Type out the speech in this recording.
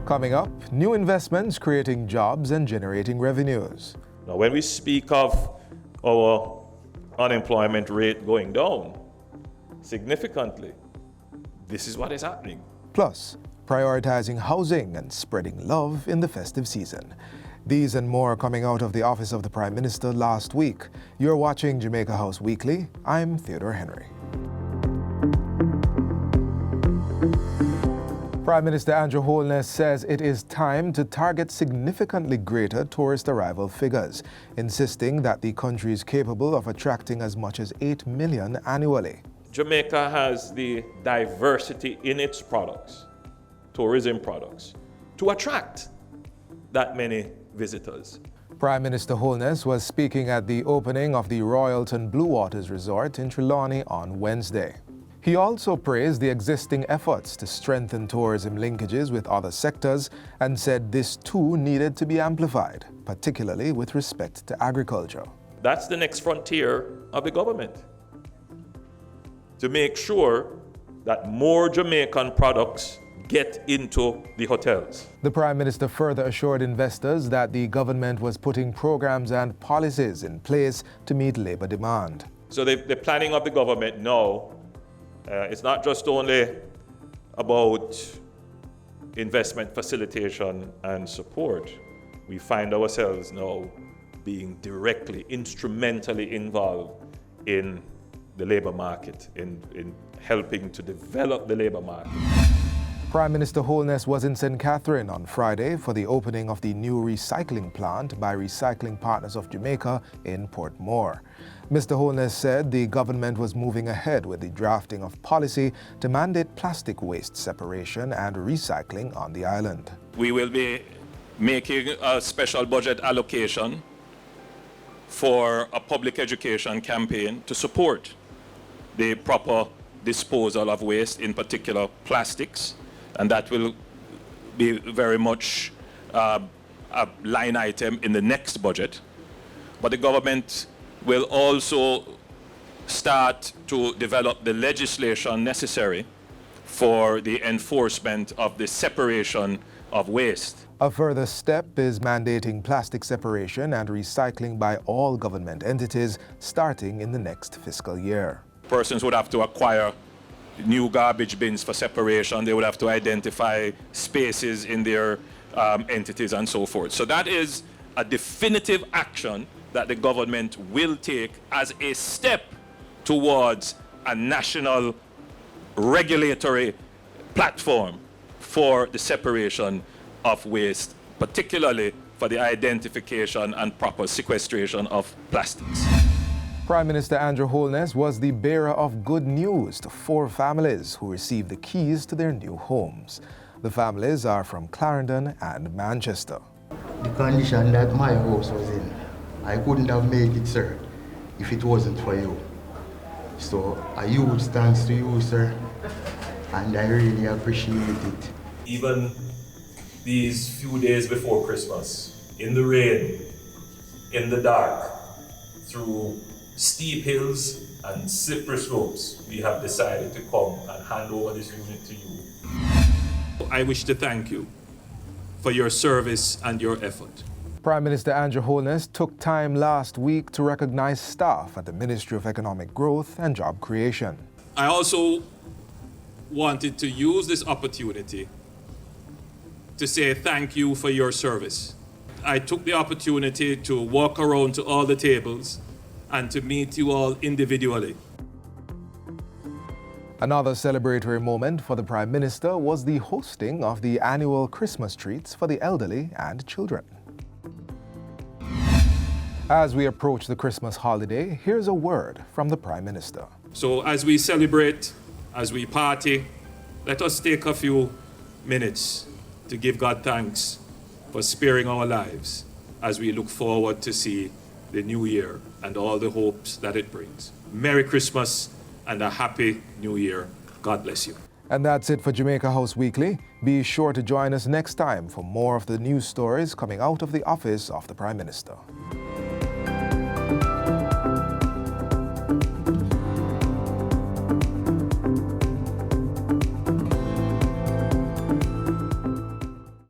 Coming up, new investments creating jobs and generating revenues. Now, when we speak of our unemployment rate going down significantly, this is what is happening. Plus, prioritizing housing and spreading love in the festive season. These and more coming out of the office of the Prime Minister last week. You're watching Jamaica House Weekly. I'm Theodore Henry. Prime Minister Andrew Holness says it is time to target significantly greater tourist arrival figures, insisting that the country is capable of attracting as much as 8 million annually. Jamaica has the diversity in its products, tourism products, to attract that many visitors. Prime Minister Holness was speaking at the opening of the Royalton Blue Waters Resort in Trelawney on Wednesday. He also praised the existing efforts to strengthen tourism linkages with other sectors and said this too needed to be amplified, particularly with respect to agriculture. That's the next frontier of the government, to make sure that more Jamaican products get into the hotels. The Prime Minister further assured investors that the government was putting programs and policies in place to meet labor demand. So the planning of the government now, it's not just only about investment facilitation and support. We find ourselves now being directly, instrumentally involved in the labor market, in helping to develop the labor market. Prime Minister Holness was in St. Catherine on Friday for the opening of the new recycling plant by Recycling Partners of Jamaica in Portmore. Mr. Holness said the government was moving ahead with the drafting of policy to mandate plastic waste separation and recycling on the island. We will be making a special budget allocation for a public education campaign to support the proper disposal of waste, in particular plastics, and that will be very much a line item in the next budget. But the government will also start to develop the legislation necessary for the enforcement of the separation of waste. A further step is mandating plastic separation and recycling by all government entities starting in the next fiscal year. Persons would have to acquire new garbage bins for separation. They would have to identify spaces in their entities and so forth. So that is a definitive action that the government will take as a step towards a national regulatory platform for the separation of waste, particularly for the identification and proper sequestration of plastics. Prime Minister Andrew Holness was the bearer of good news to 4 families who received the keys to their new homes. The families are from Clarendon and Manchester. The condition that my house was in, I couldn't have made it, sir, if it wasn't for you. So a huge thanks to you, sir, and I really appreciate it. Even these few days before Christmas, in the rain, in the dark, through steep hills and slippery slopes, we have decided to come and hand over this unit to you. I wish to thank you for your service and your effort. Prime Minister Andrew Holness took time last week to recognize staff at the Ministry of Economic Growth and Job Creation. I also wanted to use this opportunity to say thank you for your service. I took the opportunity to walk around to all the tables and to meet you all individually. Another celebratory moment for the Prime Minister was the hosting of the annual Christmas treats for the elderly and children. As we approach the Christmas holiday, here's a word from the Prime Minister. So as we celebrate, as we party, let us take a few minutes to give God thanks for sparing our lives as we look forward to see the new year and all the hopes that it brings. Merry Christmas and a happy new year. God bless you. And that's it for Jamaica House Weekly. Be sure to join us next time for more of the news stories coming out of the office of the Prime Minister.